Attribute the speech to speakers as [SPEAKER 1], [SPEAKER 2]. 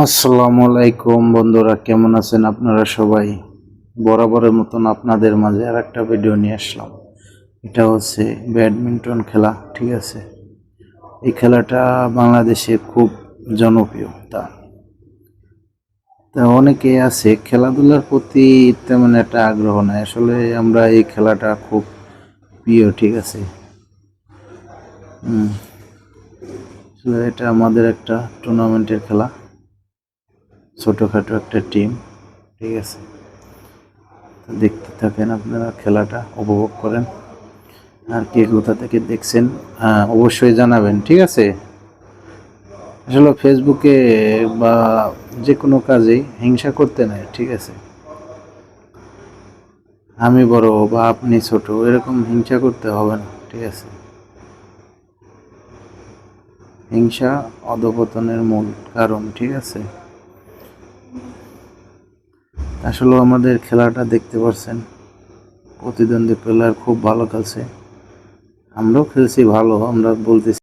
[SPEAKER 1] আসসালামু আলাইকুম বন্ধুরা, কেমন আছেন আপনারা সবাই? বরাবরের মতন আপনাদের মাঝে আর একটা ভিডিও নিয়ে আসলাম। এটা হচ্ছে ব্যাডমিন্টন খেলা, ঠিক আছে? এই খেলাটা বাংলাদেশে খুব জনপ্রিয়। তা অনেকে আছে খেলাধুলার প্রতি তেমন একটা আগ্রহ নাই। আসলে আমরা এই খেলাটা খুব প্রিয়, ঠিক আছে? হুম, আসলে এটা আমাদের একটা টুর্নামেন্টের খেলা, ছোটোখাটো একটা টিম, ঠিক আছে? দেখতে থাকেন, আপনারা খেলাটা উপভোগ করেন। আর কে কোথা থেকে দেখছেন অবশ্যই জানাবেন, ঠিক আছে? আসলে ফেসবুকে বা যে কোনো কাজেই হিংসা করতে নাই, ঠিক আছে? আমি বড় বা আপনি ছোট এরকম হিংসা করতে হবে না, ঠিক আছে? হিংসা অধঃপতনের মূল কারণ, ঠিক আছে? আসলে আমাদের খেলাটা দেখতে পাচ্ছেন, প্রতিদ্বন্দ্বী প্লেয়ার খুব ভালো খেলছে, আমরাও খেলছি ভালো, আমরা বলতেছি